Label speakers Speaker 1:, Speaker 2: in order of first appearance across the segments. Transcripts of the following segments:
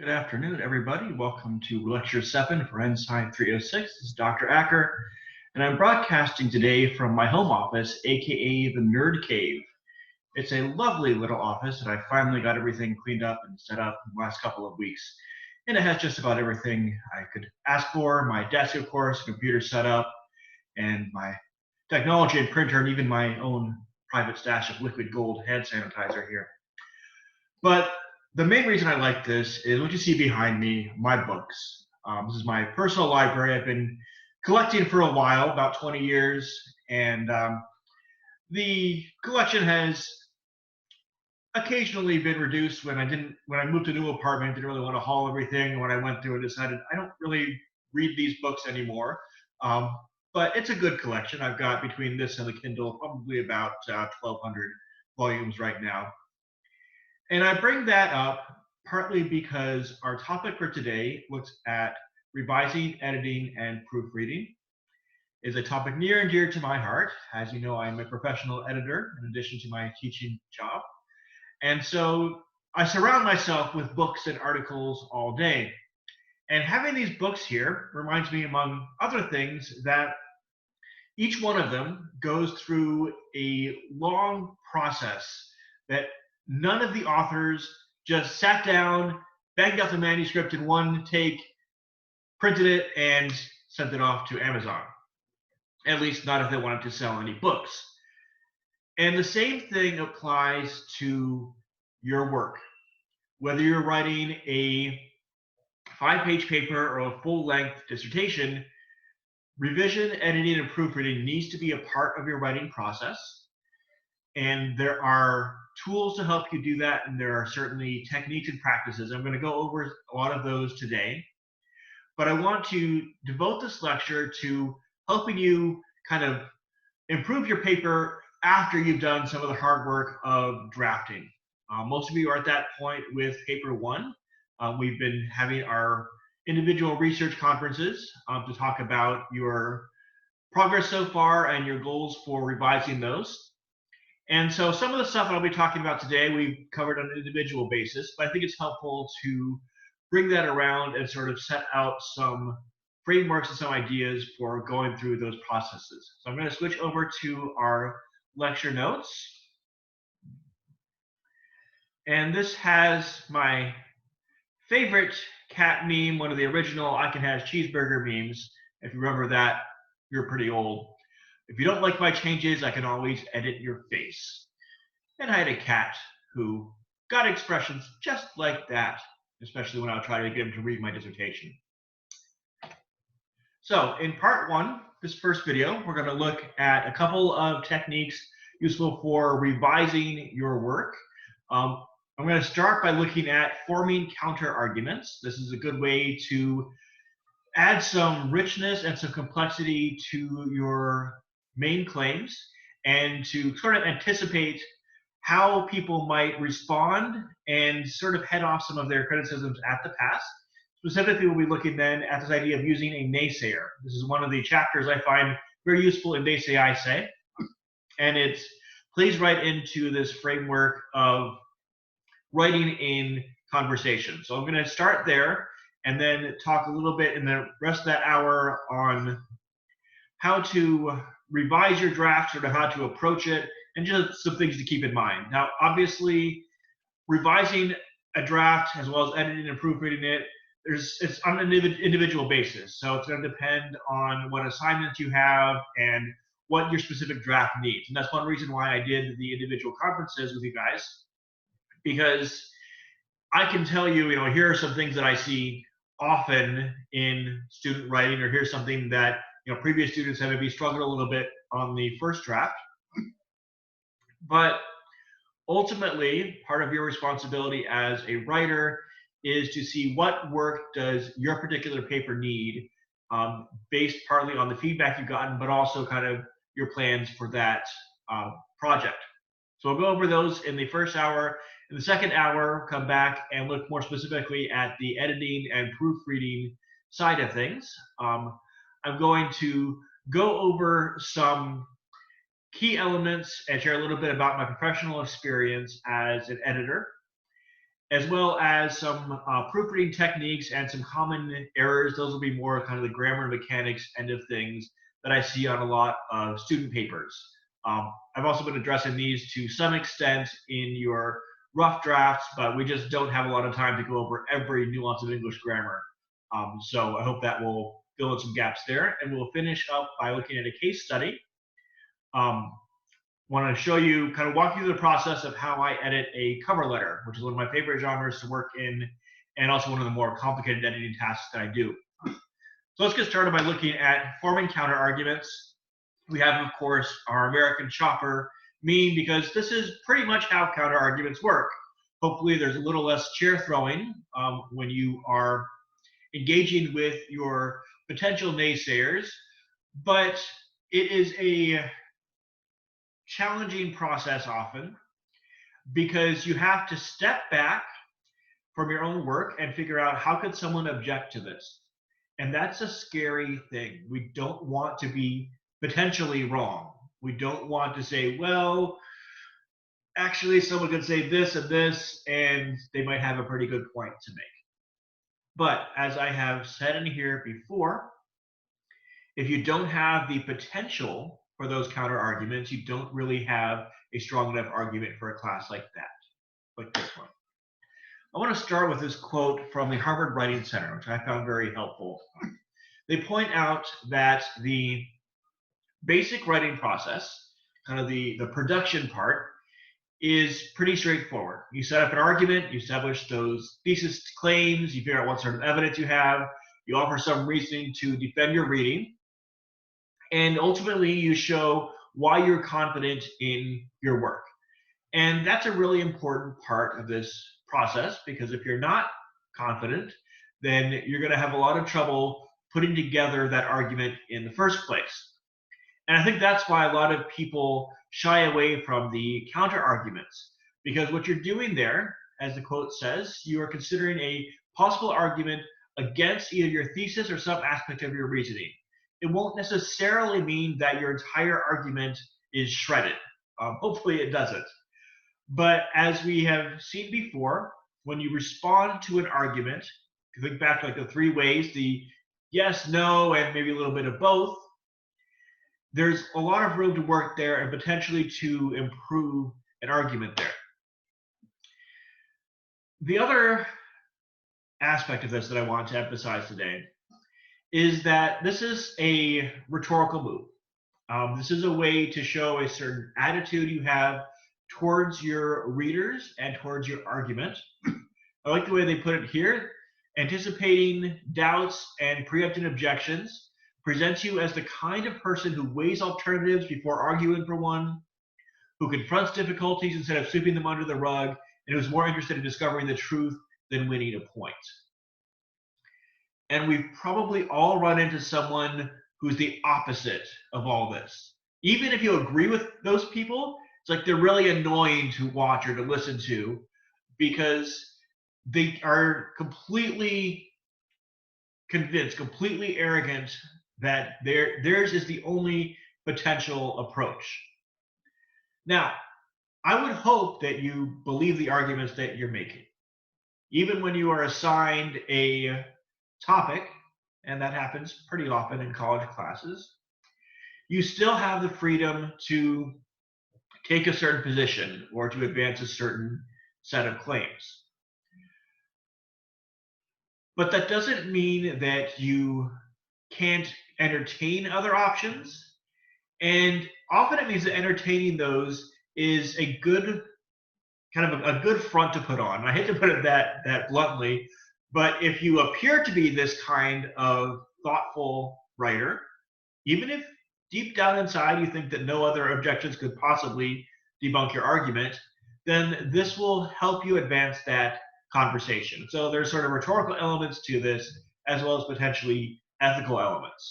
Speaker 1: Good afternoon, everybody. Welcome to Lecture 7 for NSCI 306. This is Dr. Acker, and I'm broadcasting today from my home office, aka the Nerd Cave. It's a lovely little office that I finally got everything cleaned up and set up in the last couple of weeks. And it has just about everything I could ask for. My desk, of course, computer set up, and my technology and printer, and even my own private stash of liquid gold hand sanitizer here. But the main reason I like this is what you see behind me, my books. This is my personal library. I've been collecting for a while, about 20 years, and the collection has occasionally been reduced when I moved to a new apartment, didn't really want to haul everything. When I went through and decided I don't really read these books anymore. But it's a good collection. I've got between this and the Kindle probably about 1,200 volumes right now. And I bring that up partly because our topic for today looks at revising, editing, and proofreading. Is a topic near and dear to my heart. As you know, I'm a professional editor in addition to my teaching job. And so I surround myself with books and articles all day. And having these books here reminds me, among other things, that each one of them goes through a long process that none of the authors just sat down, banged out the manuscript in one take, printed it, and sent it off to Amazon. At least not if they wanted to sell any books. And the same thing applies to your work. Whether you're writing a 5-page paper or a full-length dissertation, revision, editing, and proofreading needs to be a part of your writing process. And there are tools to help you do that, and there are certainly techniques and practices. I'm going to go over a lot of those today. But I want to devote this lecture to helping you kind of improve your paper after you've done some of the hard work of drafting. Most of you are at that point with paper one. We've been having our individual research conferences to talk about your progress so far and your goals for revising those. And so some of the stuff I'll be talking about today we've covered on an individual basis, but I think it's helpful to bring that around and sort of set out some frameworks and some ideas for going through those processes. So I'm going to switch over to our lecture notes. And this has my favorite cat meme, one of the original I Can Have Cheeseburger memes. If you remember that, you're pretty old. If you don't like my changes, I can always edit your face. And I had a cat who got expressions just like that, especially when I would try to get him to read my dissertation. So in part one, this first video, we're going to look at a couple of techniques useful for revising your work. I'm going to start by looking at forming counterarguments. This is a good way to add some richness and some complexity to your main claims and to sort of anticipate how people might respond and sort of head off some of their criticisms at the pass. Specifically, we'll be looking then at this idea of using a naysayer. This is one of the chapters I find very useful in Naysayer, and it plays right into this framework of writing in conversation. So I'm going to start there and then talk a little bit in the rest of that hour on how to revise your draft, sort of how to approach it, and just some things to keep in mind. Now, obviously, revising a draft as well as editing and proofreading it, it's on an individual basis. So it's going to depend on what assignments you have and what your specific draft needs. And that's one reason why I did the individual conferences with you guys, because I can tell you, here are some things that I see often in student writing, or here's something that previous students have maybe struggled a little bit on the first draft. But ultimately, part of your responsibility as a writer is to see what work does your particular paper need, based partly on the feedback you've gotten, but also kind of your plans for that project. So we'll go over those in the first hour. In the second hour, come back and look more specifically at the editing and proofreading side of things. I'm going to go over some key elements and share a little bit about my professional experience as an editor. as well as some proofreading techniques and some common errors. Those will be more kind of the grammar and mechanics end of things that I see on a lot of student papers. I've also been addressing these to some extent in your rough drafts, but we just don't have a lot of time to go over every nuance of English grammar. So I hope that will fill in some gaps there. And we'll finish up by looking at a case study. Want to show you, kind of walk you through the process of how I edit a cover letter, which is one of my favorite genres to work in, and also one of the more complicated editing tasks that I do. So let's get started by looking at forming counter arguments. We have, of course, our American chopper mean, because this is pretty much how counter arguments work. Hopefully there's a little less chair throwing when you are engaging with your potential naysayers, but it is a challenging process often, because you have to step back from your own work and figure out how could someone object to this. And that's a scary thing. We don't want to be potentially wrong. We don't want to say, well, actually someone could say this and this, and they might have a pretty good point to make. But as I have said in here before, if you don't have the potential for those counter arguments, you don't really have a strong enough argument for a class like that, like this one. I want to start with this quote from the Harvard Writing Center, which I found very helpful. They point out that the basic writing process, kind of the production part, is pretty straightforward. You set up an argument, you establish those thesis claims, you figure out what sort of evidence you have, you offer some reasoning to defend your reading, and ultimately you show why you're confident in your work. And that's a really important part of this process, because if you're not confident, then you're going to have a lot of trouble putting together that argument in the first place. And I think that's why a lot of people shy away from the counter arguments, because what you're doing there, as the quote says, you are considering a possible argument against either your thesis or some aspect of your reasoning. It won't necessarily mean that your entire argument is shredded. Hopefully it doesn't. But as we have seen before, when you respond to an argument, you think back to like the three ways, the yes, no, and maybe a little bit of both, there's a lot of room to work there and potentially to improve an argument there. The other aspect of this that I want to emphasize today is that this is a rhetorical move. This is a way to show a certain attitude you have towards your readers and towards your argument. I like the way they put it here. Anticipating doubts and preempting objections presents you as the kind of person who weighs alternatives before arguing for one, who confronts difficulties instead of sweeping them under the rug, and who's more interested in discovering the truth than winning a point. And we've probably all run into someone who's the opposite of all this. Even if you agree with those people, it's like they're really annoying to watch or to listen to, because they are completely convinced, completely arrogant that theirs is the only potential approach. Now, I would hope that you believe the arguments that you're making. Even when you are assigned a topic, and that happens pretty often in college classes, you still have the freedom to take a certain position or to advance a certain set of claims. But that doesn't mean that you can't entertain other options. And often it means that entertaining those is a good kind of a good front to put on. I hate to put it that bluntly, but if you appear to be this kind of thoughtful writer, even if deep down inside you think that no other objections could possibly debunk your argument, then this will help you advance that conversation. So there's sort of rhetorical elements to this, as well as potentially ethical elements.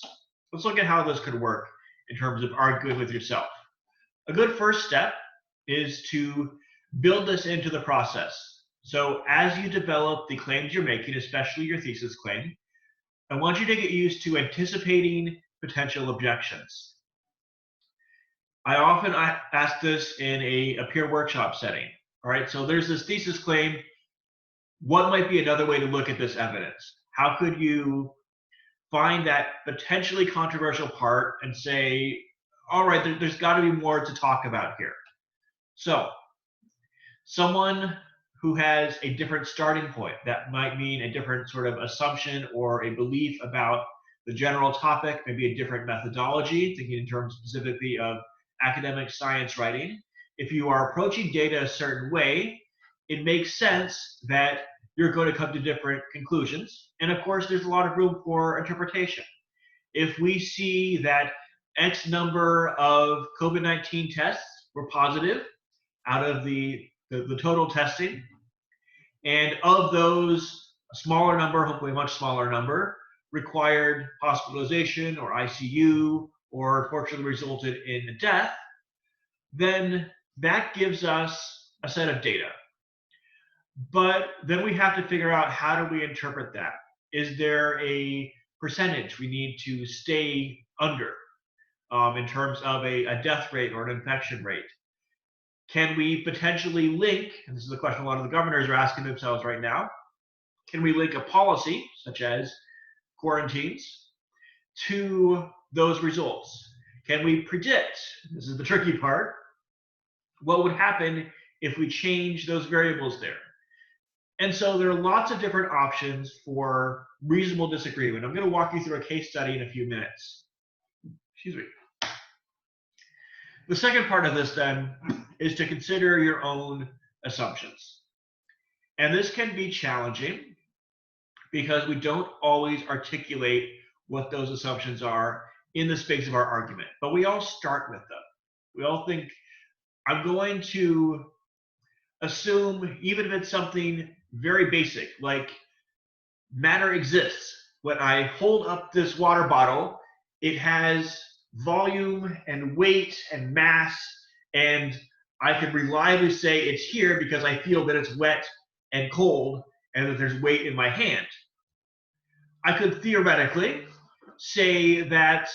Speaker 1: Let's look at how this could work in terms of arguing with yourself. A good first step is to build this into the process. So as you develop the claims you're making, especially your thesis claim, I want you to get used to anticipating potential objections. I often ask this in a peer workshop setting. All right, so there's this thesis claim. what might be another way to look at this evidence? How could you find that potentially controversial part and say, all right, there's got to be more to talk about here. So someone who has a different starting point, that might mean a different sort of assumption or a belief about the general topic, maybe a different methodology, thinking in terms specifically of academic science writing. If you are approaching data a certain way, it makes sense that you're going to come to different conclusions. And of course, there's a lot of room for interpretation. If we see that X number of COVID-19 tests were positive out of the total testing, and of those, a smaller number, hopefully a much smaller number, required hospitalization or ICU or unfortunately resulted in a death, then that gives us a set of data. But then we have to figure out, how do we interpret that? Is there a percentage we need to stay under in terms of a death rate or an infection rate? Can we potentially link, and this is the question a lot of the governors are asking themselves right now, can we link a policy, such as quarantines, to those results? Can we predict, this is the tricky part, what would happen if we change those variables there? And so there are lots of different options for reasonable disagreement. I'm going to walk you through a case study in a few minutes. Excuse me. The second part of this then is to consider your own assumptions. And this can be challenging because we don't always articulate what those assumptions are in the space of our argument, but we all start with them. We all think, I'm going to assume, even if it's something very basic, like matter exists. When I hold up this water bottle, it has volume and weight and mass, and I can reliably say it's here because I feel that it's wet and cold and that there's weight in my hand. I could theoretically say that,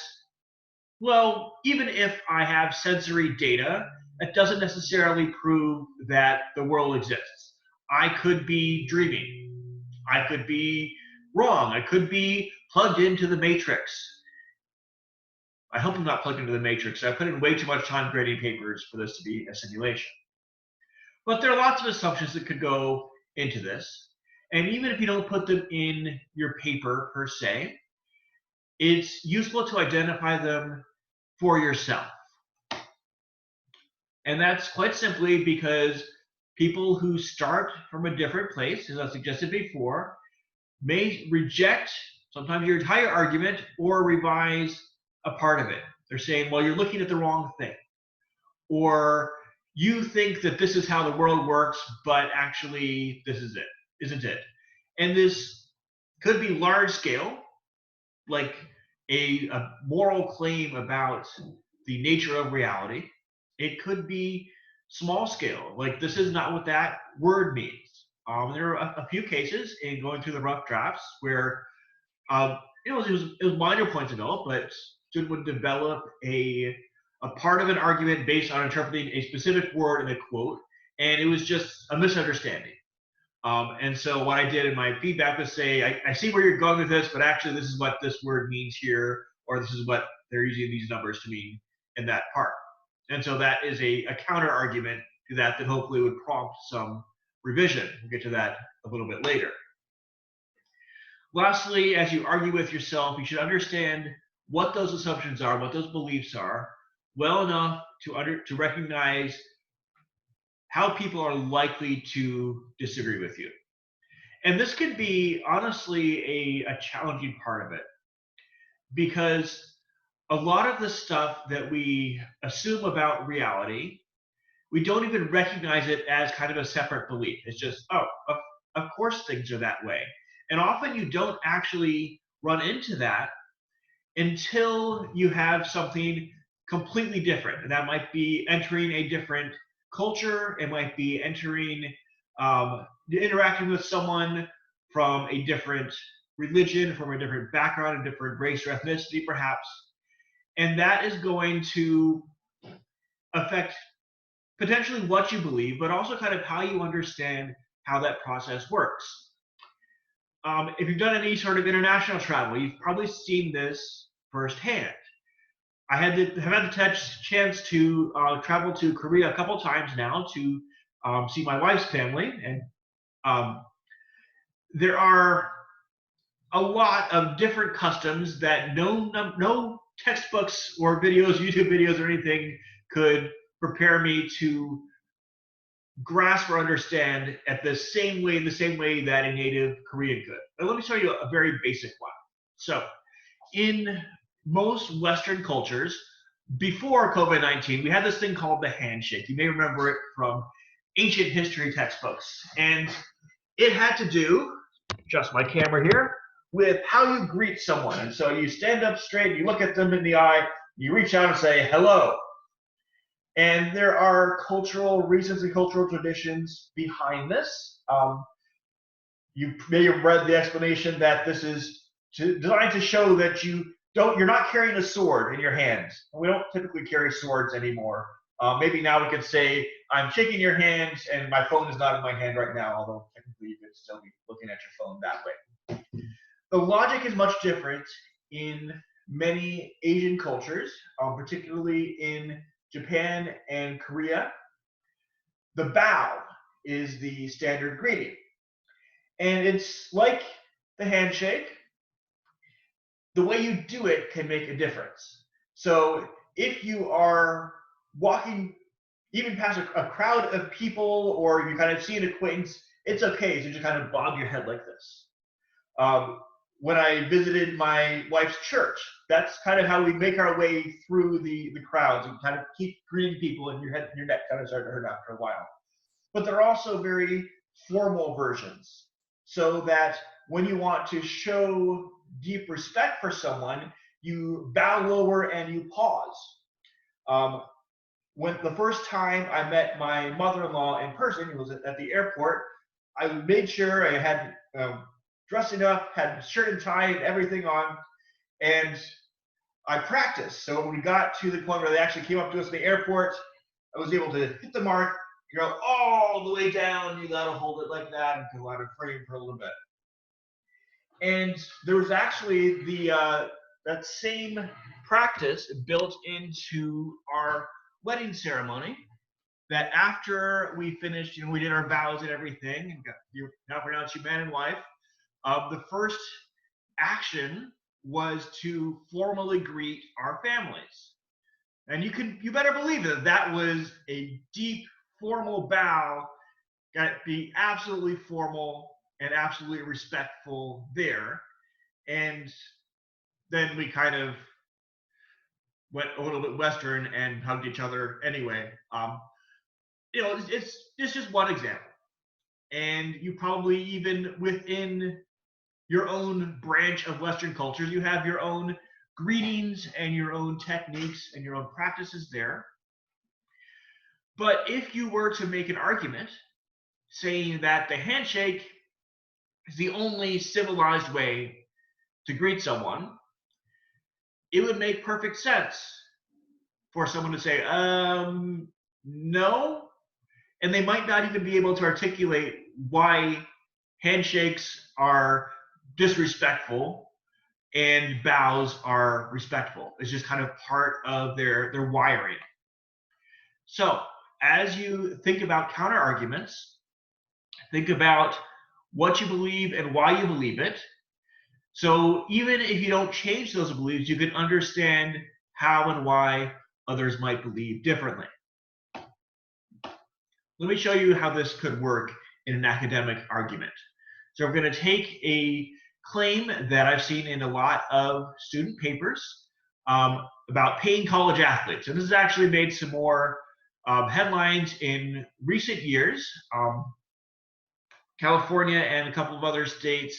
Speaker 1: well, even if I have sensory data, that doesn't necessarily prove that the world exists. I could be dreaming. I could be wrong. I could be plugged into the matrix. I hope I'm not plugged into the matrix. I put in way too much time grading papers for this to be a simulation. But there are lots of assumptions that could go into this. And even if you don't put them in your paper per se, it's useful to identify them for yourself. And that's quite simply because people who start from a different place, as I suggested before, may reject sometimes your entire argument or revise a part of it. They're saying, well, you're looking at the wrong thing. Or you think that this is how the world works, but actually this is it, isn't it? And this could be large scale, like a moral claim about the nature of reality. It could be small scale, like this is not what that word means. There are a few cases in going through the rough drafts where it was minor points developed, but student would develop a part of an argument based on interpreting a specific word in a quote, and it was just a misunderstanding. And so what I did in my feedback was say, I see where you're going with this, but actually this is what this word means here, or this is what they're using these numbers to mean in that part. And so that is a counter argument to that hopefully would prompt some revision. We'll get to that a little bit later. Lastly, as you argue with yourself, you should understand what those assumptions are, what those beliefs are, well enough to recognize how people are likely to disagree with you. And this can be, honestly, a challenging part of it, because a lot of the stuff that we assume about reality, we don't even recognize it as kind of a separate belief. It's just, oh, of course things are that way. And often you don't actually run into that until you have something completely different. And that might be entering a different culture. It might be interacting with someone from a different religion, from a different background, a different race or ethnicity, perhaps. And that is going to affect potentially what you believe, but also kind of how you understand how that process works. If you've done any sort of international travel, you've probably seen this firsthand. I have had the chance to travel to Korea a couple times now to see my wife's family, and there are a lot of different customs that no textbooks or videos, YouTube videos or anything could prepare me to grasp or understand in the same way that a native Korean could. But let me show you a very basic one. So in most Western cultures, before COVID-19, we had this thing called the handshake. You may remember it from ancient history textbooks. And it had to do, adjust my camera here, with how you greet someone. And so you stand up straight, you look at them in the eye, you reach out and say, hello. And there are cultural reasons and cultural traditions behind this. You may have read the explanation that this is designed to show that you're not carrying a sword in your hands. We don't typically carry swords anymore. Maybe now we could say, I'm shaking your hands and my phone is not in my hand right now, although technically you could still be looking at your phone that way. The logic is much different in many Asian cultures, particularly in Japan and Korea. The bow is the standard greeting. And it's like the handshake. The way you do it can make a difference. So if you are walking even past a crowd of people, or you kind of see an acquaintance, it's okay to just kind of bob your head like this. When I visited my wife's church, that's kind of how we make our way through the crowds and kind of keep greeting people, and your head and your neck kind of start to hurt after a while. But there are also very formal versions, so that when you want to show deep respect for someone, you bow lower and you pause. When the first time I met my mother-in-law in person, it was at the airport, I made sure I had dressing up, had shirt and tie and everything on, and I practiced. So when we got to the point where they actually came up to us in the airport, I was able to hit the mark, go all the way down. You gotta hold it like that and go out of frame for a little bit. And there was actually that same practice built into our wedding ceremony. That after we finished, we did our vows and everything, and you now pronounce you man and wife. The first action was to formally greet our families, and you better believe that was a deep, formal bow. Got to be absolutely formal and absolutely respectful there, and then we kind of went a little bit Western and hugged each other anyway. It's just one example, and you probably even within your own branch of Western cultures, you have your own greetings and your own techniques and your own practices there. But if you were to make an argument saying that the handshake is the only civilized way to greet someone, it would make perfect sense for someone to say, no, and they might not even be able to articulate why handshakes are disrespectful and bows are respectful. It's just kind of part of their wiring. So as you think about counter arguments, think about what you believe and why you believe it. So even if you don't change those beliefs, you can understand how and why others might believe differently. Let me show you how this could work in an academic argument. So we're going to take a claim that I've seen in a lot of student papers about paying college athletes. And this has actually made some more headlines in recent years. California and a couple of other states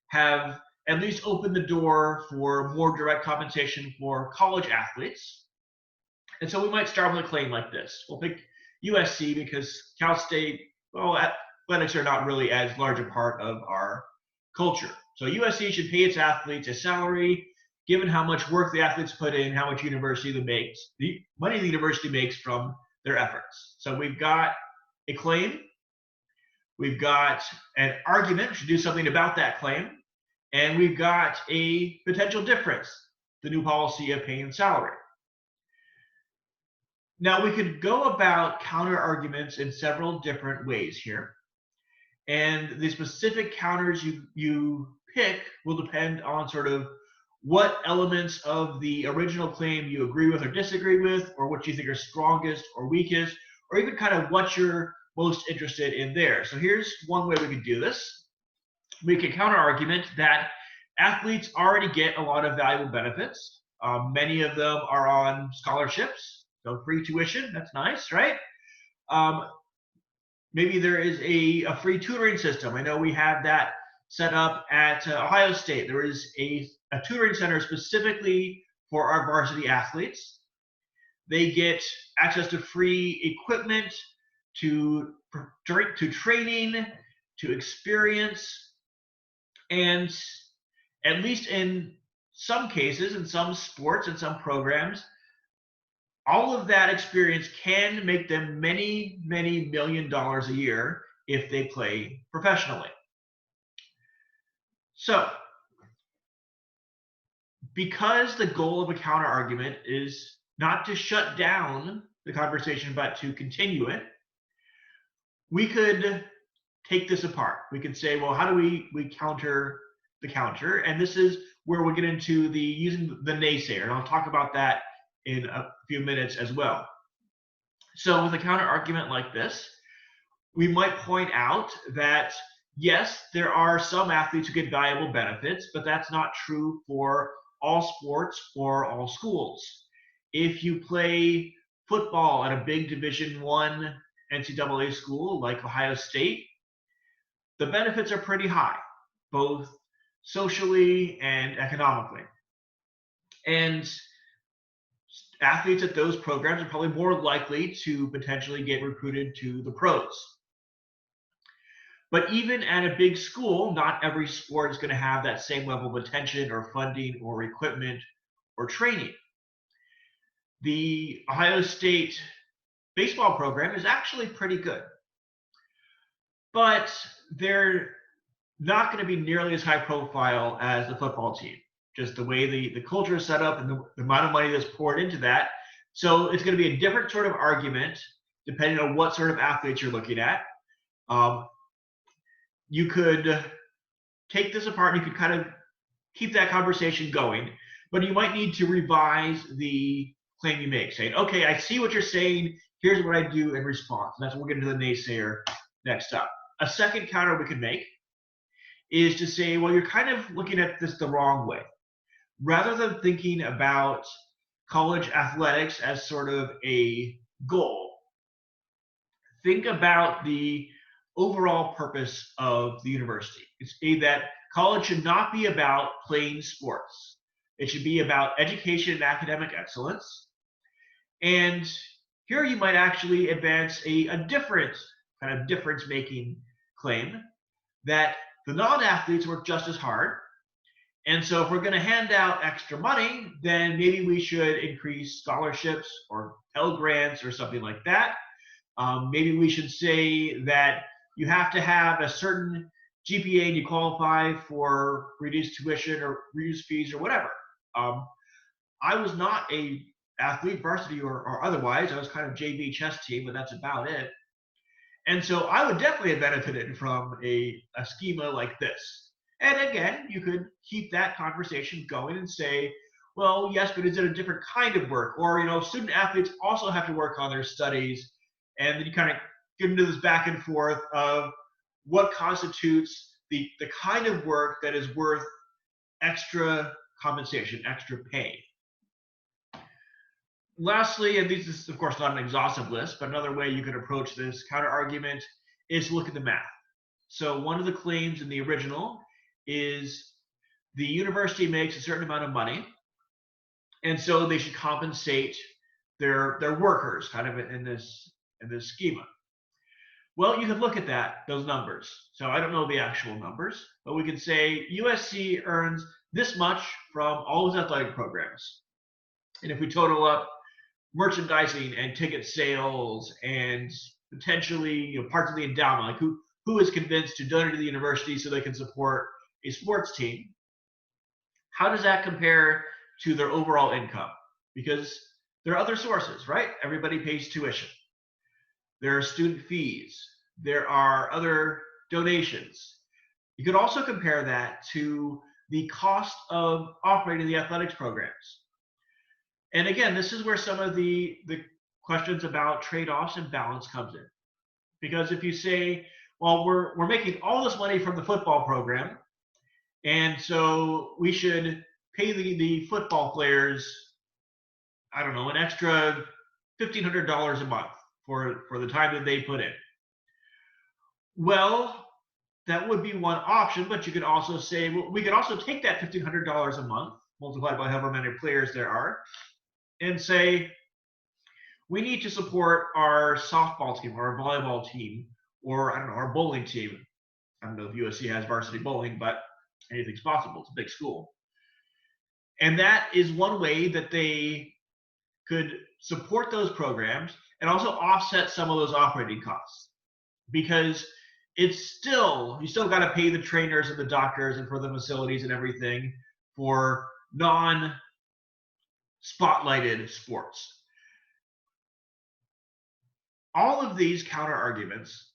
Speaker 1: have at least opened the door for more direct compensation for college athletes. And so we might start with a claim like this. We'll pick USC because Cal State, well, athletics are not really as large a part of our culture. So USC should pay its athletes a salary given how much work the athletes put in, how much the money the university makes from their efforts. So we've got a claim. We've got an argument, we should do something about that claim, and we've got a potential difference, the new policy of paying salary. Now, we could go about counter arguments in several different ways here, and the specific counters you pick will depend on sort of what elements of the original claim you agree with or disagree with, or what you think are strongest or weakest, or even kind of what you're most interested in there. So here's one way we could do this. We could counter argument that athletes already get a lot of valuable benefits. Many of them are on scholarships, so free tuition, that's nice, right? Maybe there is a free tutoring system. I know we have that set up at Ohio State. There is a tutoring center specifically for our varsity athletes. They get access to free equipment, to training, to experience, and at least in some cases, in some sports and some programs, all of that experience can make them many, many $1 million a year if they play professionally. So, because the goal of a counter argument is not to shut down the conversation, but to continue it, we could take this apart. We could say, well, how do we counter the counter? And this is where we get into the using the naysayer, and I'll talk about that in a few minutes as well. So with a counter argument like this, we might point out that yes, there are some athletes who get valuable benefits, but that's not true for all sports or all schools. If you play football at a big Division I NCAA school like Ohio State, the benefits are pretty high, both socially and economically. And athletes at those programs are probably more likely to potentially get recruited to the pros. But even at a big school, not every sport is going to have that same level of attention or funding or equipment or training. The Ohio State baseball program is actually pretty good, but they're not going to be nearly as high profile as the football team. Just the way the culture is set up and the amount of money that's poured into that. So it's going to be a different sort of argument depending on what sort of athletes you're looking at. You could take this apart and you could kind of keep that conversation going, but you might need to revise the claim you make, saying, okay, I see what you're saying, here's what I do in response. And that's what we'll get into the naysayer next up. A second counter we can make is to say, well, you're kind of looking at this the wrong way. Rather than thinking about college athletics as sort of a goal, think about the overall purpose of the university. It's that college should not be about playing sports. It should be about education and academic excellence. And here you might actually advance a different kind of difference-making claim that the non-athletes work just as hard. And so if we're going to hand out extra money, then maybe we should increase scholarships or Pell Grants or something like that. Maybe we should say that you have to have a certain GPA and you qualify for reduced tuition or reduced fees or whatever. I was not a athlete, varsity or otherwise. I was kind of JV chess team, but that's about it. And so I would definitely have benefited from a schema like this. And again, you could keep that conversation going and say, well, yes, but is it a different kind of work? Or, student athletes also have to work on their studies. And then you kind of get into this back and forth of what constitutes the kind of work that is worth extra compensation, extra pay. Lastly, and this is of course not an exhaustive list, but another way you could approach this counter argument is to look at the math. So one of the claims in the original is the university makes a certain amount of money, and so they should compensate their workers kind of in this schema. Well, you could look at those numbers. So I don't know the actual numbers, but we could say USC earns this much from all its athletic programs. And if we total up merchandising and ticket sales and potentially parts of the endowment, like who who is convinced to donate to the university so they can support a sports team. How does that compare to their overall income? Because there are other sources, right? Everybody pays tuition. There are student fees. There are other donations. You could also compare that to the cost of operating the athletics programs. And again, this is where some of the questions about trade-offs and balance comes in. Because if you say, well, we're making all this money from the football program, and so we should pay the football players, I don't know, an extra $1,500 a month for the time that they put in. Well, that would be one option, but you could also say, well, we could also take that $1,500 a month, multiplied by however many players there are, and say, we need to support our softball team or our volleyball team, or I don't know, our bowling team. I don't know if USC has varsity bowling, but anything's possible. It's a big school. And that is one way that they could support those programs and also offset some of those operating costs. Because it's still, you still got to pay the trainers and the doctors and for the facilities and everything for non-spotlighted sports. All of these counter arguments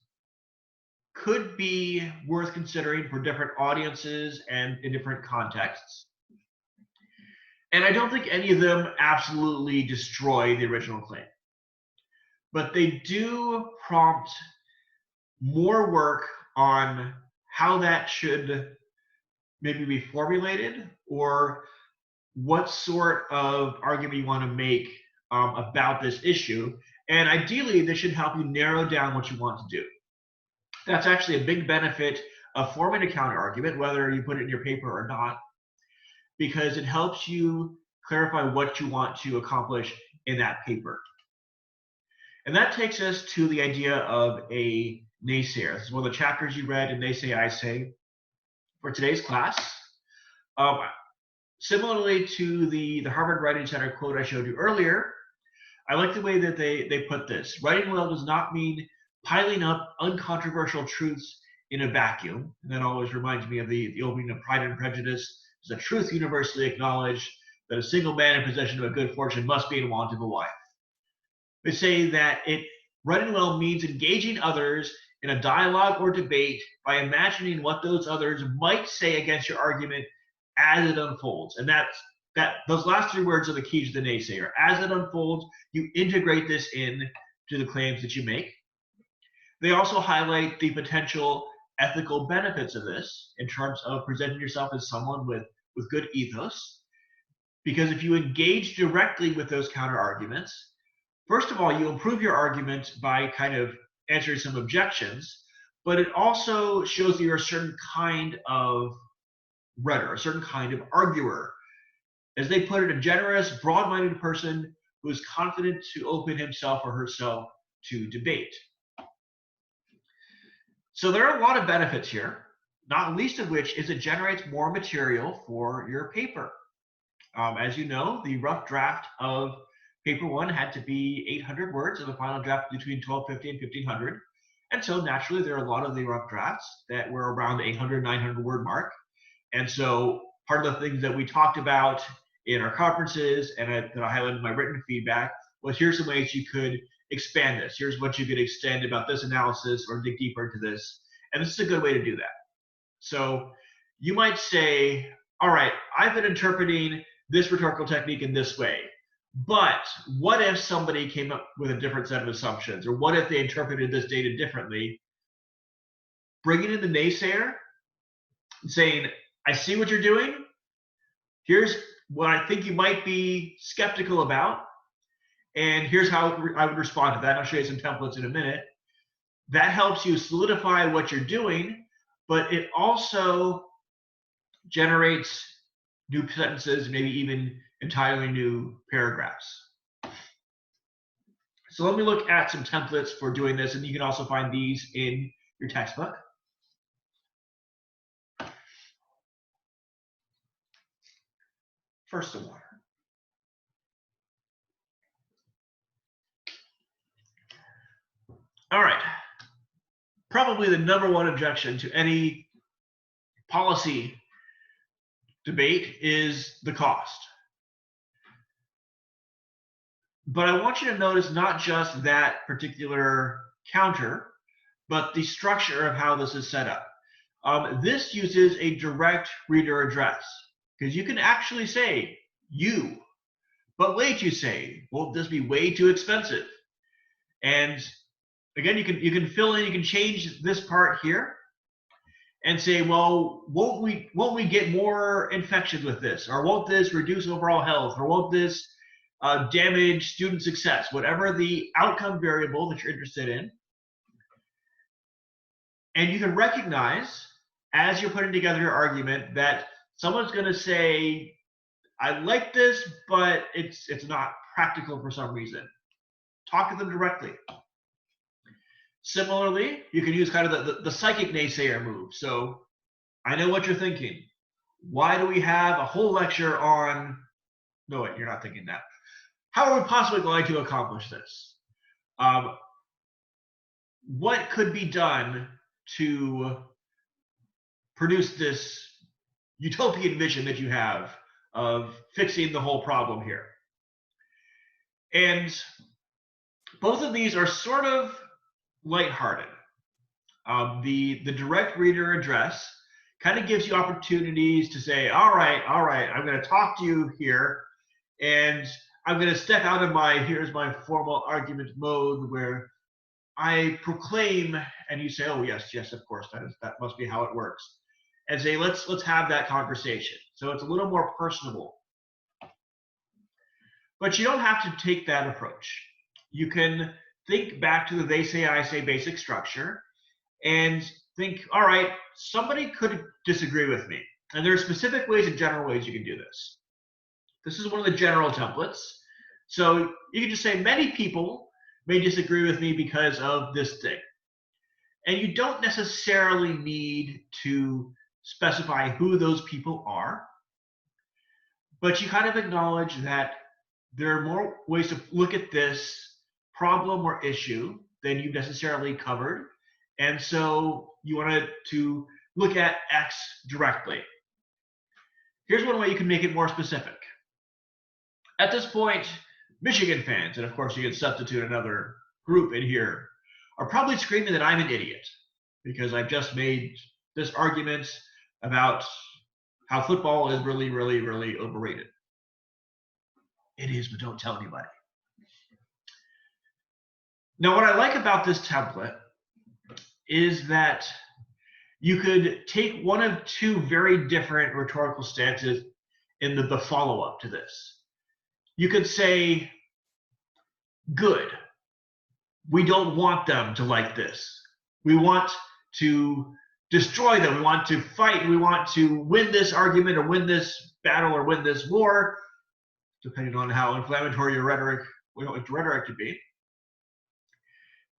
Speaker 1: could be worth considering for different audiences and in different contexts. And I don't think any of them absolutely destroy the original claim. But they do prompt more work on how that should maybe be formulated, or what sort of argument you want to make about this issue. And ideally, this should help you narrow down what you want to do. That's actually a big benefit of forming a counter argument, whether you put it in your paper or not, because it helps you clarify what you want to accomplish in that paper. And that takes us to the idea of a naysayer. This is one of the chapters you read in Naysayer I Say for today's class. Similarly to the Harvard Writing Center quote I showed you earlier, I like the way that they put this. Writing well does not mean piling up uncontroversial truths in a vacuum. And that always reminds me of the opening of Pride and Prejudice. It's a truth universally acknowledged that a single man in possession of a good fortune must be in want of a wife. They say that writing well means engaging others in a dialogue or debate by imagining what those others might say against your argument as it unfolds. And those last three words are the keys to the naysayer. As it unfolds, you integrate this in to the claims that you make. They also highlight the potential ethical benefits of this in terms of presenting yourself as someone with good ethos. Because if you engage directly with those counter arguments, first of all, you improve your argument by kind of answering some objections, but it also shows that you're a certain kind of rhetor, a certain kind of arguer. As they put it, a generous, broad-minded person who is confident to open himself or herself to debate. So there are a lot of benefits here, not least of which is it generates more material for your paper. As you know, the rough draft of paper one had to be 800 words, and the final draft between 1250 and 1500. And so naturally, there are a lot of the rough drafts that were around the 800, 900 word mark. And so part of the things that we talked about in our conferences and that I highlighted in my written feedback was, here's some ways you could expand this. Here's what you could extend about this analysis or dig deeper into this. And this is a good way to do that. So you might say, all right, I've been interpreting this rhetorical technique in this way, but what if somebody came up with a different set of assumptions? Or what if they interpreted this data differently? Bringing in the naysayer and saying, I see what you're doing. Here's what I think you might be skeptical about. And here's how I would respond to that. I'll show you some templates in a minute. That helps you solidify what you're doing, but it also generates new sentences, maybe even entirely new paragraphs. So let me look at some templates for doing this, and you can also find these in your textbook. First of all, all right. probably the #1 objection to any policy debate is the cost. But I want you to notice not just that particular counter, but the structure of how this is set up. This uses a direct reader address, because you can actually say you, but wait, you say, won't this be way too expensive? And again, you can fill in, you can change this part here and say, well, won't we get more infections with this, or won't this reduce overall health, or won't this damage student success, whatever the outcome variable that you're interested in. And you can recognize, as you're putting together your argument, that someone's going to say, I like this, but it's not practical for some reason. Talk to them directly. Similarly, you can use kind of the psychic naysayer move. So I know what you're thinking. Why do we have a whole lecture on, no, wait, you're not thinking that. How are we possibly going to accomplish this? What could be done to produce this utopian vision that you have of fixing the whole problem here? And both of these are sort of lighthearted. The direct reader address kind of gives you opportunities to say, all right, I'm going to talk to you here, and I'm going to step out of here's my formal argument mode where I proclaim, and you say, oh yes, of course, that must be how it works, and say, let's have that conversation. So it's a little more personable. But you don't have to take that approach. You can think back to the they say, I say basic structure and think, all right, somebody could disagree with me. And there are specific ways and general ways you can do this. This is one of the general templates. So you can just say, many people may disagree with me because of this thing. And you don't necessarily need to specify who those people are, but you kind of acknowledge that there are more ways to look at this problem or issue than you've necessarily covered. And so you wanted to look at X directly. Here's one way you can make it more specific. At this point, Michigan fans, and of course you can substitute another group in here, are probably screaming that I'm an idiot because I've just made this argument about how football is really, really, really overrated. It is, but don't tell anybody. Now, what I like about this template is that you could take one of two very different rhetorical stances in the follow-up to this. You could say, good. We don't want them to like this. We want to destroy them. We want to fight. We want to win this argument or win this battle or win this war, depending on how inflammatory your rhetoric, rhetoric could be.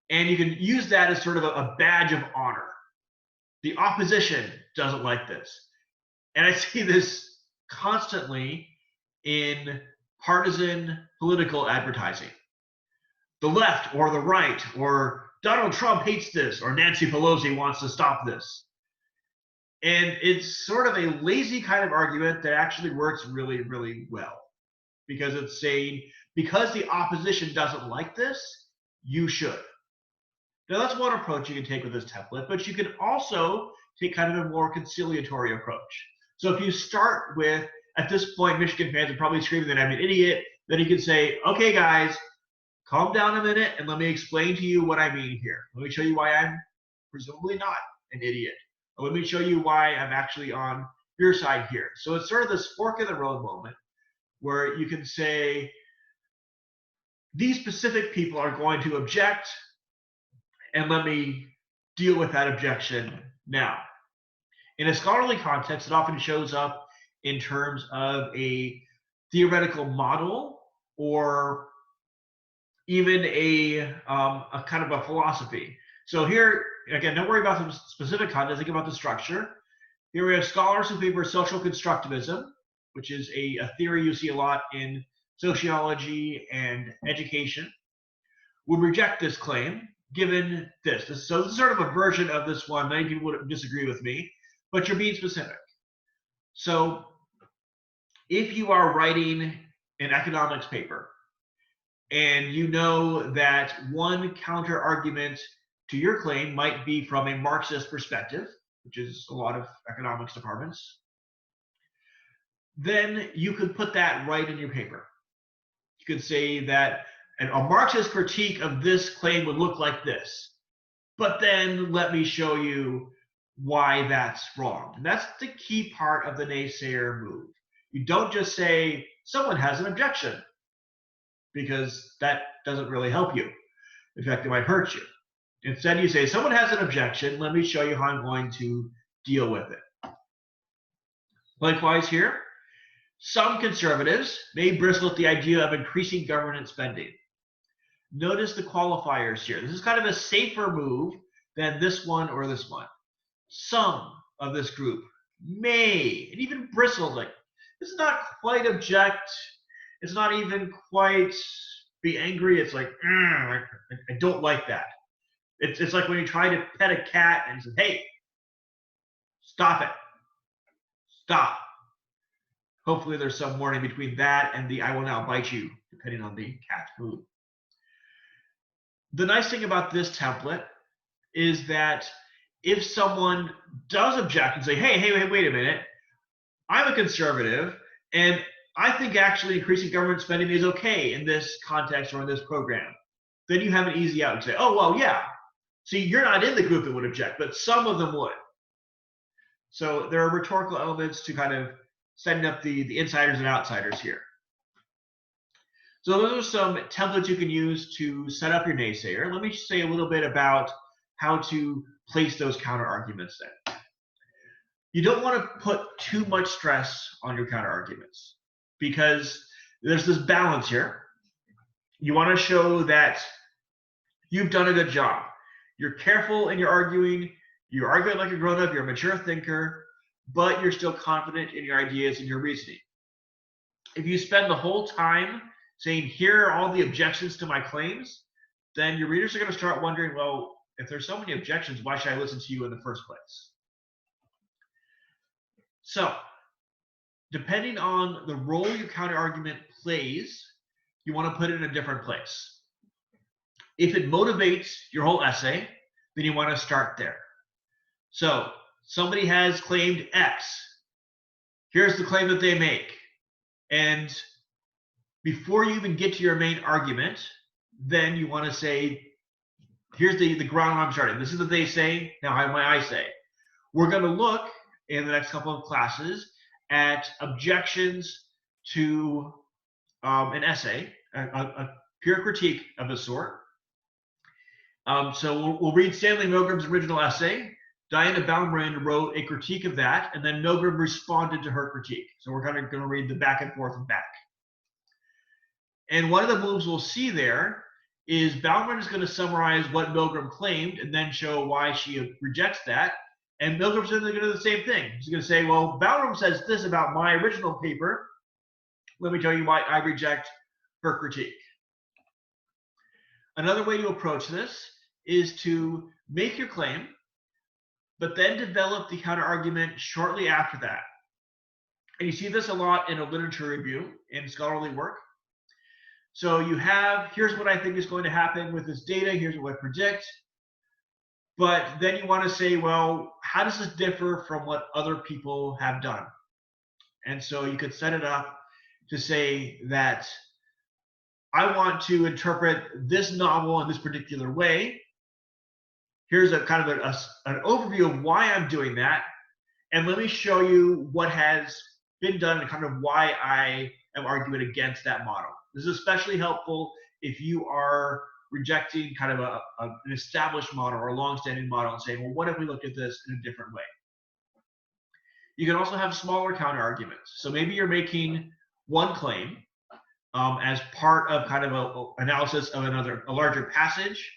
Speaker 1: And you can use that as sort of a badge of honor. The opposition doesn't like this. And I see this constantly in partisan political advertising. The left or the right, or Donald Trump hates this, or Nancy Pelosi wants to stop this. And it's sort of a lazy kind of argument that actually works really, really well. Because it's saying, because the opposition doesn't like this, you should. Now that's one approach you can take with this template, but you can also take kind of a more conciliatory approach. So if you start with, at this point, Michigan fans are probably screaming that I'm an idiot, then you can say, okay guys, calm down a minute and let me explain to you what I mean here. Let me show you why I'm presumably not an idiot. Or let me show you why I'm actually on your side here. So it's sort of this fork in the road moment where you can say, these specific people are going to object, and let me deal with that objection now. In a scholarly context, it often shows up in terms of a theoretical model or even a kind of a philosophy. So here, again, don't worry about the specific content, think about the structure. Here we have scholars who favor social constructivism, which is a theory you see a lot in sociology and education, would reject this claim given this. So this is sort of a version of this one. Many people would disagree with me, but you're being specific. So if you are writing an economics paper and you know that one counter argument to your claim might be from a Marxist perspective, which is a lot of economics departments, then you could put that right in your paper. You could say that a Marxist critique of this claim would look like this, but then let me show you why that's wrong. And that's the key part of the naysayer move. You don't just say someone has an objection, because that doesn't really help you. In fact, it might hurt you. Instead, you say someone has an objection, let me show you how I'm going to deal with it. Likewise here, some conservatives may bristle at the idea of increasing government spending. Notice the qualifiers here. This is kind of a safer move than this one or this one. Some of this group may, and even bristle, like, it's not quite object, it's not even quite be angry, it's like, I don't like that. It's like when you try to pet a cat and say, hey, stop it, stop. Hopefully there's some warning between that and the I will now bite you, depending on the cat's mood. The nice thing about this template is that if someone does object and say, hey, wait a minute, I'm a conservative, and I think actually increasing government spending is okay in this context or in this program, then you have an easy out and say, oh, well, yeah. See, you're not in the group that would object, but some of them would. So there are rhetorical elements to kind of setting up the insiders and outsiders here. So those are some templates you can use to set up your naysayer. Let me just say a little bit about how to place those counter arguments then. You don't want to put too much stress on your counter arguments, because there's this balance here. You want to show that you've done a good job. You're careful in your arguing. You're arguing like a grown-up. You're a mature thinker, but you're still confident in your ideas and your reasoning. If you spend the whole time saying, here are all the objections to my claims, then your readers are going to start wondering, well, if there's so many objections, why should I listen to you in the first place? So, depending on the role your counter argument plays, you want to put it in a different place. If it motivates your whole essay, then you want to start there. So, somebody has claimed X. Here's the claim that they make. And before you even get to your main argument, then you want to say, here's the ground I'm starting. This is what they say. Now, how might I say? We're going to look in the next couple of classes at objections to an essay, a pure critique of the sort. So we'll read Stanley Milgram's original essay. Diana Baumrind wrote a critique of that, and then Milgram responded to her critique. So we're kind of going to read the back and forth and back. And one of the moves we'll see there is Baumrind is going to summarize what Milgram claimed and then show why she rejects that. And Milgram's going to do the same thing. He's going to say, well, Baumrind says this about my original paper. Let me tell you why I reject her critique. Another way to approach this is to make your claim, but then develop the counter-argument shortly after that. And you see this a lot in a literature review, in scholarly work. So you have, here's what I think is going to happen with this data, here's what I predict. But then you want to say, well, how does this differ from what other people have done? And so you could set it up to say that I want to interpret this novel in this particular way. Here's a kind of an overview of why I'm doing that. And let me show you what has been done and kind of why I am arguing against that model. This is especially helpful if you are rejecting kind of an established model or a long-standing model and saying, well, what if we look at this in a different way? You can also have smaller counter-arguments. So maybe you're making one claim as part of kind of an analysis of a larger passage,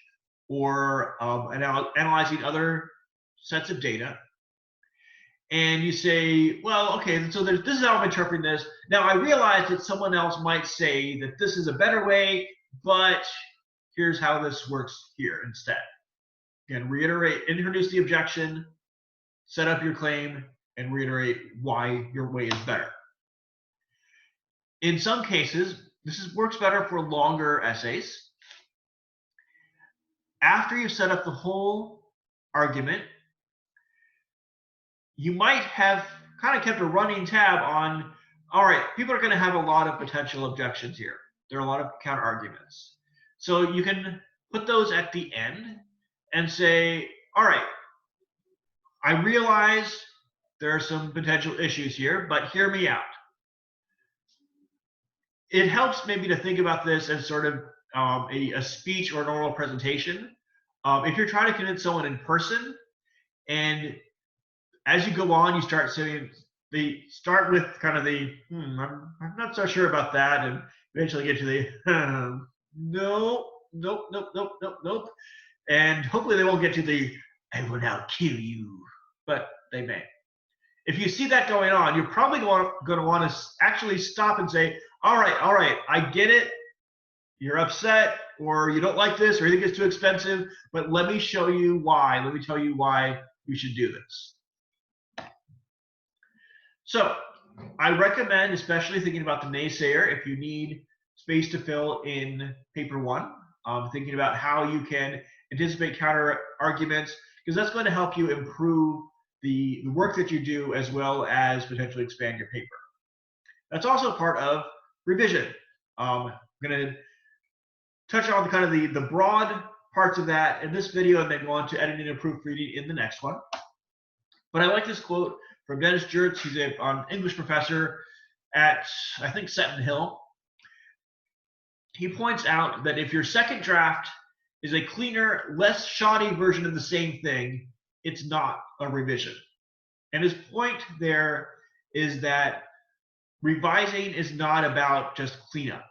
Speaker 1: or analyzing other sets of data. And you say, well, okay, so this is how I'm interpreting this. Now, I realize that someone else might say that this is a better way, but here's how this works here instead. Again, reiterate, introduce the objection, set up your claim, and reiterate why your way is better. In some cases, this works better for longer essays. After you've set up the whole argument, you might have kind of kept a running tab on, all right, people are going to have a lot of potential objections here. There are a lot of counter arguments. So you can put those at the end and say, all right, I realize there are some potential issues here, but hear me out. It helps maybe to think about this as sort of a speech or an oral presentation. If you're trying to convince someone in person, and as you go on, you start saying, they start with kind of the, I'm not so sure about that, and eventually get to the, no, nope. And hopefully they won't get to the, I will now kill you, but they may. If you see that going on, you're probably going to want to actually stop and say, all right, I get it. You're upset, or you don't like this, or you think it's too expensive, but let me show you why. Let me tell you why you should do this. So I recommend, especially thinking about the naysayer, if you need space to fill in paper one, thinking about how you can anticipate counter arguments, because that's going to help you improve the work that you do, as well as potentially expand your paper. That's also part of revision. I'm going to touch on kind of the broad parts of that in this video, and then go on to editing and proofreading in the next one. But I like this quote from Dennis Jertz. He's an English professor at, I think, Seton Hill. He points out that if your second draft is a cleaner, less shoddy version of the same thing, it's not a revision. And his point there is that revising is not about just cleanup.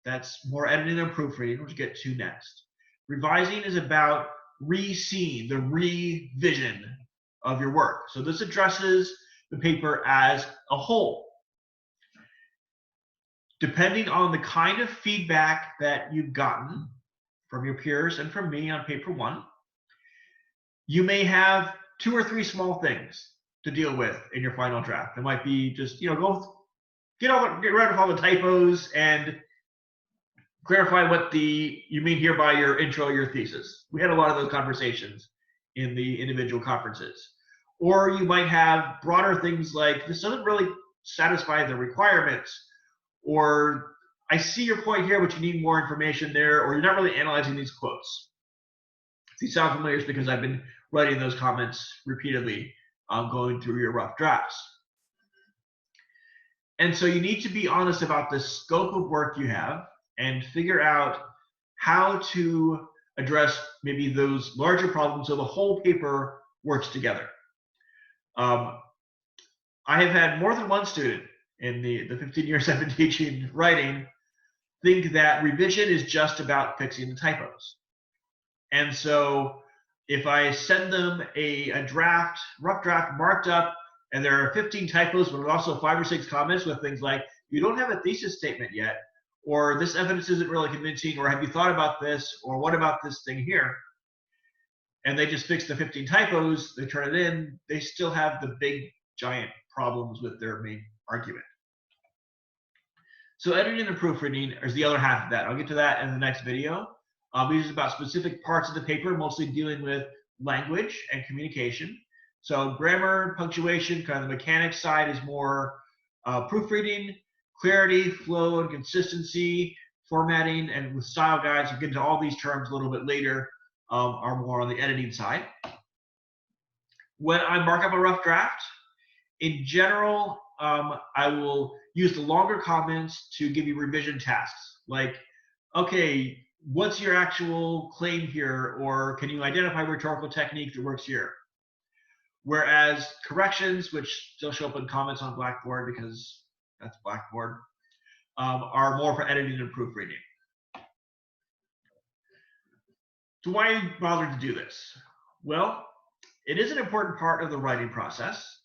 Speaker 1: That's more editing and proofreading, which we'll get to next. Revising is about re-seeing, the revision of your work. So this addresses the paper as a whole. Depending on the kind of feedback that you've gotten from your peers and from me on paper one, you may have 2 or 3 small things to deal with in your final draft. It might be just, get rid of all the typos and clarify what you mean here by your intro, your thesis. We had a lot of those conversations in the individual conferences. Or you might have broader things like, this doesn't really satisfy the requirements, or I see your point here, but you need more information there, or you're not really analyzing these quotes. These sound familiar is because I've been writing those comments repeatedly, going through your rough drafts. And so you need to be honest about the scope of work you have and figure out how to address maybe those larger problems so the whole paper works together. I have had more than one student in the 15 years I've been teaching writing think that revision is just about fixing the typos. And so if I send them a rough draft marked up, and there are 15 typos, but also 5 or 6 comments with things like, you don't have a thesis statement yet, or this evidence isn't really convincing, or have you thought about this, or what about this thing here? And they just fix the 15 typos, they turn it in, they still have the big, giant problems with their main argument. So editing and proofreading is the other half of that. I'll get to that in the next video. This is about specific parts of the paper, mostly dealing with language and communication. So grammar, punctuation, kind of the mechanics side is more proofreading. Clarity, flow, and consistency, formatting, and with style guides, we'll get into all these terms a little bit later, are more on the editing side. When I mark up a rough draft, in general, I will use the longer comments to give you revision tasks. Like, okay, what's your actual claim here? Or can you identify a rhetorical technique that works here? Whereas corrections, which still show up in comments on Blackboard because that's Blackboard, are more for editing and proofreading. So why bother to do this? Well, it is an important part of the writing process.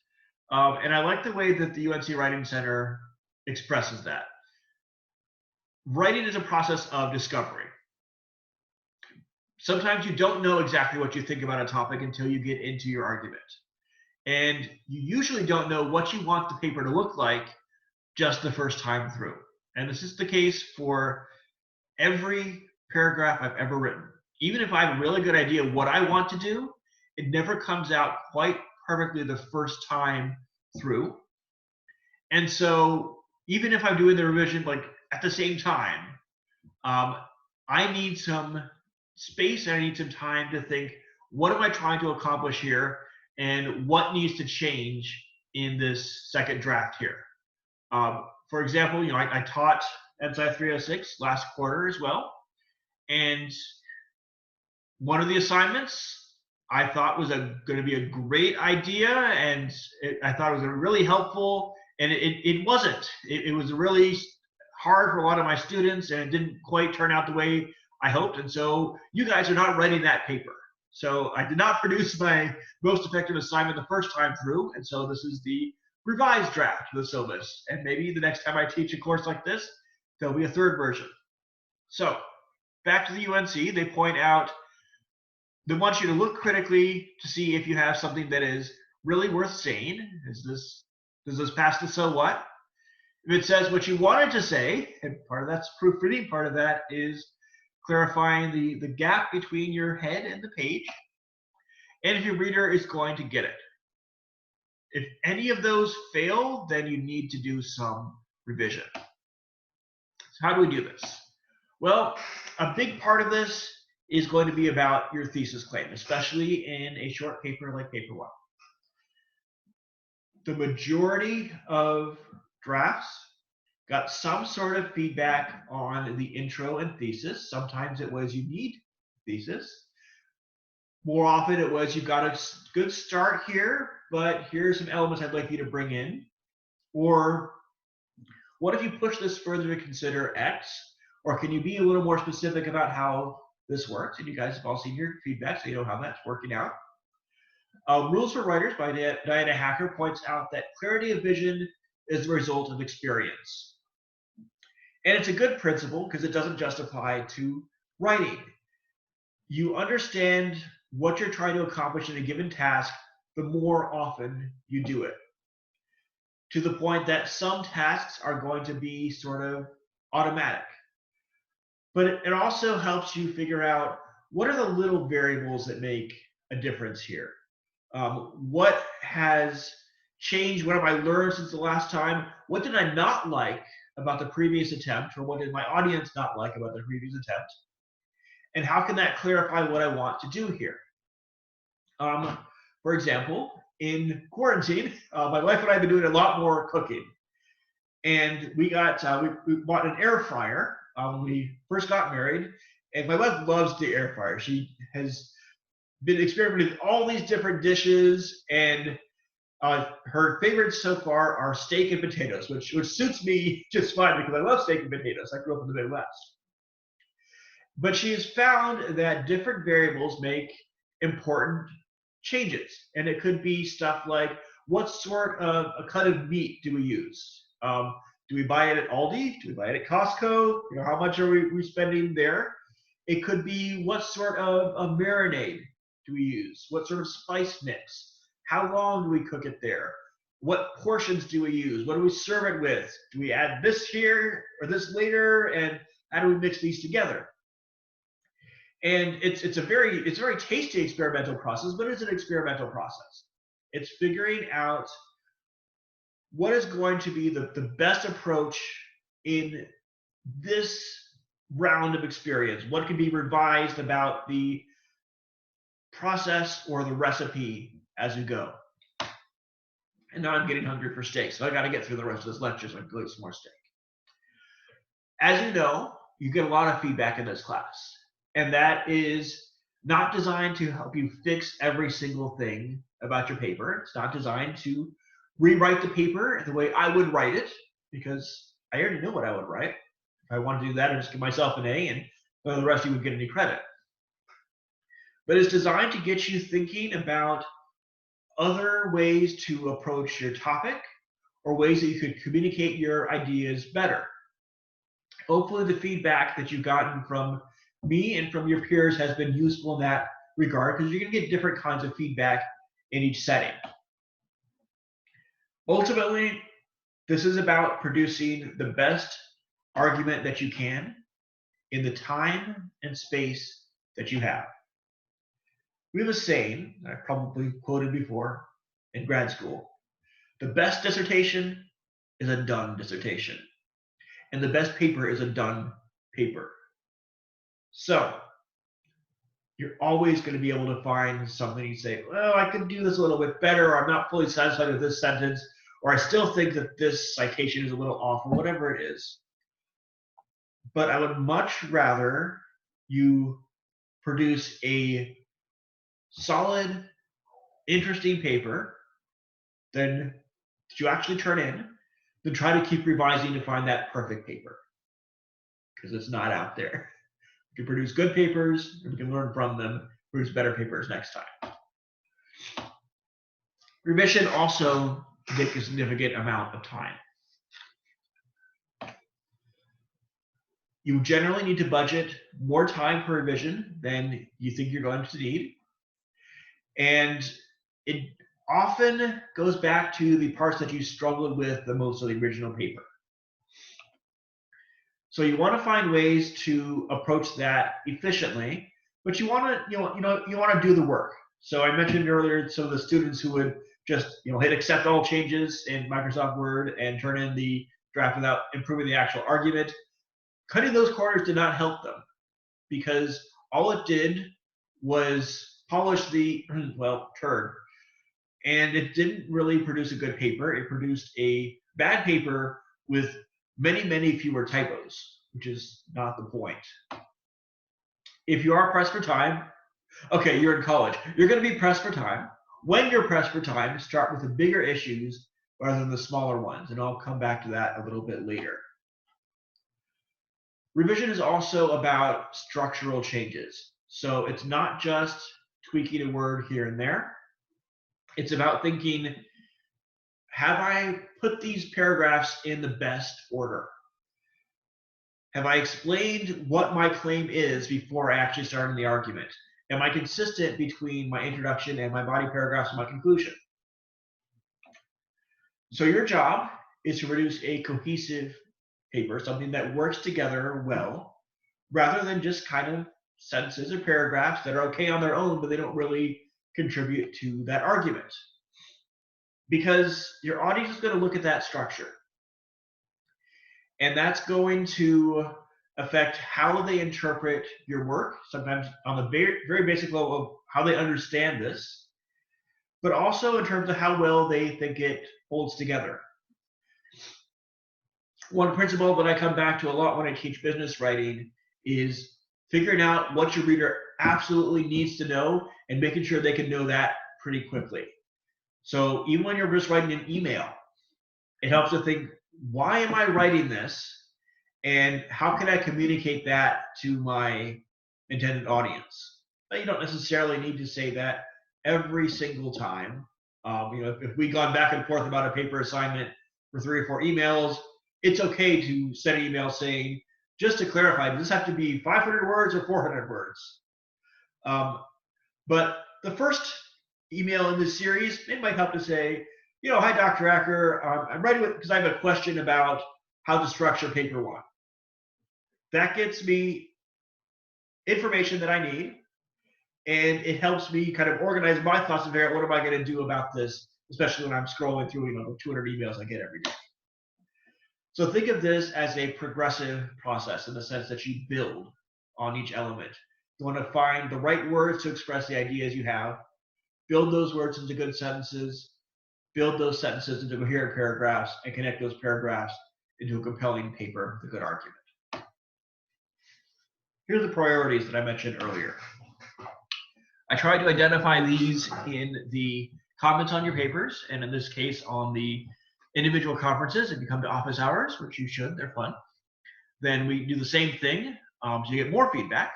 Speaker 1: And I like the way that the UNC Writing Center expresses that. Writing is a process of discovery. sometimes you don't know exactly what you think about a topic until you get into your argument. And you usually don't know what you want the paper to look like just the first time through. And this is the case for every paragraph I've ever written. Even if I have a really good idea what I want to do, it never comes out quite perfectly the first time through. And so even if I'm doing the revision like at the same time, I need some space and I need some time to think, what am I trying to accomplish here and what needs to change in this second draft here. For example, I taught NSCI 306 last quarter as well. And one of the assignments I thought was going to be a great idea, and I thought it was really helpful, and it wasn't. It was really hard for a lot of my students, and it didn't quite turn out the way I hoped. And so you guys are not writing that paper. So I did not produce my most effective assignment the first time through, and so this is the revised draft of the syllabus. And maybe the next time I teach a course like this, there'll be a third version. So back to the UNC, they point out they want you to look critically to see if you have something that is really worth saying. Does this pass the so what? If it says what you wanted to say, and part of that's proofreading, part of that is clarifying the gap between your head and the page, and if your reader is going to get it. If any of those fail, then you need to do some revision. So how do we do this? Well, a big part of this is going to be about your thesis claim, especially in a short paper like paper 1. The majority of drafts got some sort of feedback on the intro and thesis. Sometimes it was you need thesis. More often it was you've got a good start here, but here's some elements I'd like you to bring in. Or what if you push this further to consider X? Or can you be a little more specific about how this works? And you guys have all seen your feedback, so you know how that's working out. Rules for Writers by Diana Hacker points out that clarity of vision is the result of experience. And it's a good principle because it doesn't just apply to writing. You understand what you're trying to accomplish in a given task the more often you do it. To the point that some tasks are going to be sort of automatic. But it also helps you figure out what are the little variables that make a difference here. What has changed? What have I learned since the last time? What did I not like about the previous attempt? Or what did my audience not like about the previous attempt? And how can that clarify what I want to do here? For example, in quarantine, my wife and I have been doing a lot more cooking. And we bought an air fryer when we first got married. And my wife loves the air fryer. She has been experimenting with all these different dishes, and her favorites so far are steak and potatoes, which suits me just fine because I love steak and potatoes. I grew up in the Midwest. But she has found that different variables make important changes. And it could be stuff like, what sort of a cut of meat do we use? Do we buy it at Aldi? Do we buy it at Costco? How much are we spending there? It could be, what sort of a marinade do we use? What sort of spice mix? How long do we cook it there? What portions do we use? What do we serve it with? Do we add this here or this later? And how do we mix these together? And it's a very tasty experimental process, but it's an experimental process. It's figuring out what is going to be the best approach in this round of experience. What can be revised about the process or the recipe as you go. And now I'm getting hungry for steak, so I got to get through the rest of this lecture so I can go eat some more steak. As you know, you get a lot of feedback in this class, and that is not designed to help you fix every single thing about your paper. It's not designed to rewrite the paper the way I would write it, because I already know what I would write. If I wanted to do that, I'd just give myself an A, and none of the rest of you would get any credit. But it's designed to get you thinking about other ways to approach your topic or ways that you could communicate your ideas better. Hopefully the feedback that you've gotten from me and from your peers has been useful in that regard, because you're going to get different kinds of feedback in each setting. Ultimately, this is about producing the best argument that you can in the time and space that you have. We have a saying that I've probably quoted before in grad school. The best dissertation is a done dissertation, and the best paper is a done paper. So you're always going to be able to find something you say, well, I could do this a little bit better, or I'm not fully satisfied with this sentence, or I still think that this citation is a little off, or whatever it is. But I would much rather you produce a solid, interesting paper than you actually turn in, than try to keep revising to find that perfect paper, because it's not out there. We can produce good papers, and we can learn from them, produce better papers next time. Revision also takes a significant amount of time. You generally need to budget more time for revision than you think you're going to need. And it often goes back to the parts that you struggled with the most of the original paper. So you want to find ways to approach that efficiently, but you want to do the work. So I mentioned earlier some of the students who would just hit accept all changes in Microsoft Word and turn in the draft without improving the actual argument. Cutting those corners did not help them, because all it did was polish the turd, and it didn't really produce a good paper. It produced a bad paper with many, many fewer typos, which is not the point. If you are pressed for time, okay, you're in college, you're going to be pressed for time. When you're pressed for time, start with the bigger issues rather than the smaller ones, and I'll come back to that a little bit later. Revision is also about structural changes. So it's not just tweaking a word here and there. It's about thinking, have I put these paragraphs in the best order? Have I explained what my claim is before I actually started the argument? Am I consistent between my introduction and my body paragraphs and my conclusion? So your job is to produce a cohesive paper, something that works together well, rather than just kind of sentences or paragraphs that are okay on their own, but they don't really contribute to that argument. Because your audience is going to look at that structure, and that's going to affect how they interpret your work, sometimes on the very, very basic level of how they understand this, but also in terms of how well they think it holds together. One principle that I come back to a lot when I teach business writing is figuring out what your reader absolutely needs to know and making sure they can know that pretty quickly. So even when you're just writing an email, it helps to think, why am I writing this? And how can I communicate that to my intended audience? But you don't necessarily need to say that every single time. If we've gone back and forth about a paper assignment for 3 or 4 emails, it's okay to send an email saying, just to clarify, does this have to be 500 words or 400 words? But the first email in this series, it might help to say, hi, Dr. Acker, I'm writing because I have a question about how to structure paper 1. That gets me information that I need, and it helps me kind of organize my thoughts and figure out what am I going to do about this, especially when I'm scrolling through the 200 emails I get every day. So think of this as a progressive process in the sense that you build on each element. You want to find the right words to express the ideas you have, build those words into good sentences, build those sentences into coherent paragraphs, and connect those paragraphs into a compelling paper with a good argument. Here are the priorities that I mentioned earlier. I tried to identify these in the comments on your papers, and in this case on the individual conferences. If you come to office hours, which you should, they're fun, then we do the same thing, so you get more feedback.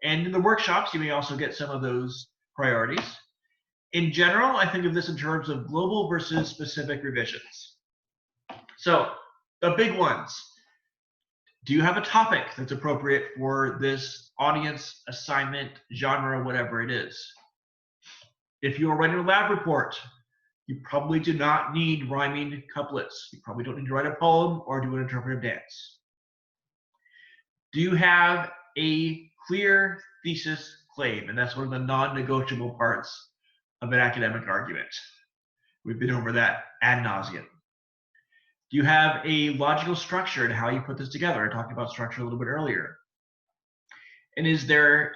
Speaker 1: And in the workshops, you may also get some of those priorities. In general, I think of this in terms of global versus specific revisions. So the big ones: Do you have a topic that's appropriate for this audience, assignment, genre, whatever it is? If you are writing a lab report, you probably do not need rhyming couplets. You probably don't need to write a poem or do an interpretive dance. Do you have a clear thesis claim? And that's one of the non-negotiable parts of an academic argument. We've been over that ad nauseum. Do you have a logical structure in how you put this together? I talked about structure a little bit earlier. And is there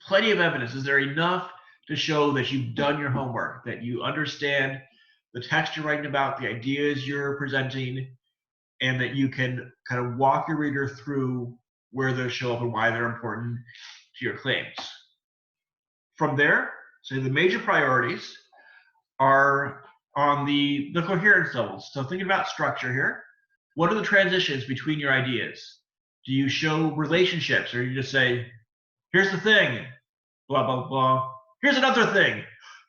Speaker 1: plenty of evidence? Is there enough to show that you've done your homework, that you understand the text you're writing about, the ideas you're presenting, and that you can kind of walk your reader through where those show up and why they're important to your claims? From there, so the major priorities are on the coherence levels. So thinking about structure here, what are the transitions between your ideas? Do you show relationships, or you just say, here's the thing, blah, blah, blah. Here's another thing.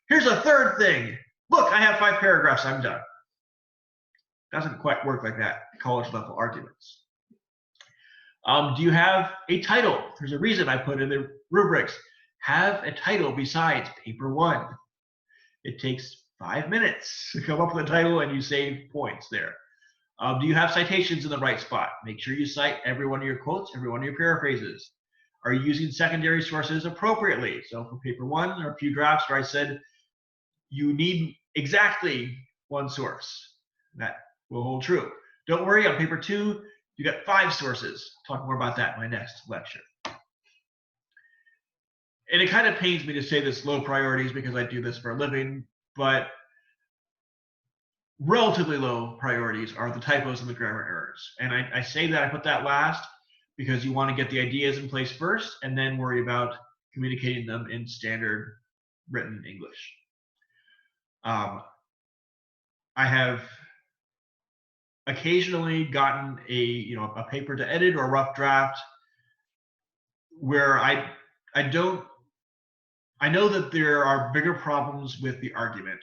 Speaker 1: Here's a third thing. Look, I have 5 paragraphs, I'm done. Doesn't quite work like that, college level arguments. Do you have a title? There's a reason I put in the rubrics. Have a title besides paper 1. It takes 5 minutes to come up with a title and you save points there. Do you have citations in the right spot? Make sure you cite every one of your quotes, every one of your paraphrases. Are you using secondary sources appropriately? So for paper 1, there are a few drafts where I said you need exactly 1 source. That will hold true. Don't worry, on paper 2, you got 5 sources. I'll talk more about that in my next lecture. And it kind of pains me to say this low priorities because I do this for a living, but relatively low priorities are the typos and the grammar errors. And I say that, I put that last because you want to get the ideas in place first and then worry about communicating them in standard written English. I have occasionally gotten a paper to edit or a rough draft where I know that there are bigger problems with the argument,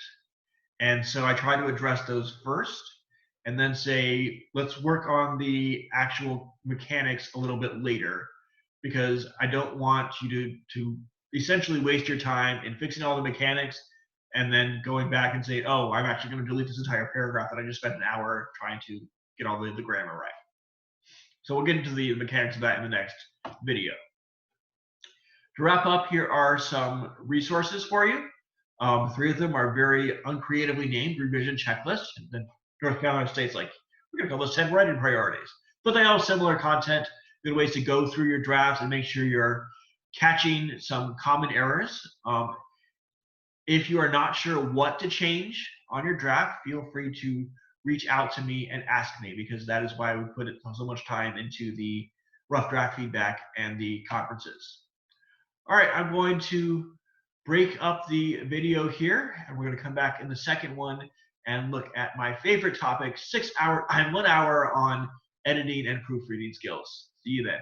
Speaker 1: and so I try to address those first and then say, let's work on the actual mechanics a little bit later, because I don't want you to essentially waste your time in fixing all the mechanics and then going back and say, oh, I'm actually going to delete this entire paragraph that I just spent an hour trying to get all the grammar right. So we'll get into the mechanics of that in the next video. To wrap up, here are some resources for you. 3 of them are very uncreatively named revision checklists. And then North Carolina State's like, we're going to call this 10 writing priorities. But they all have similar content, good ways to go through your drafts and make sure you're catching some common errors. If you are not sure what to change on your draft, feel free to reach out to me and ask me, because that is why we put so much time into the rough draft feedback and the conferences. All right, I'm going to break up the video here, and we're going to come back in the second one and look at my favorite topic, 1 hour on editing and proofreading skills. See you then.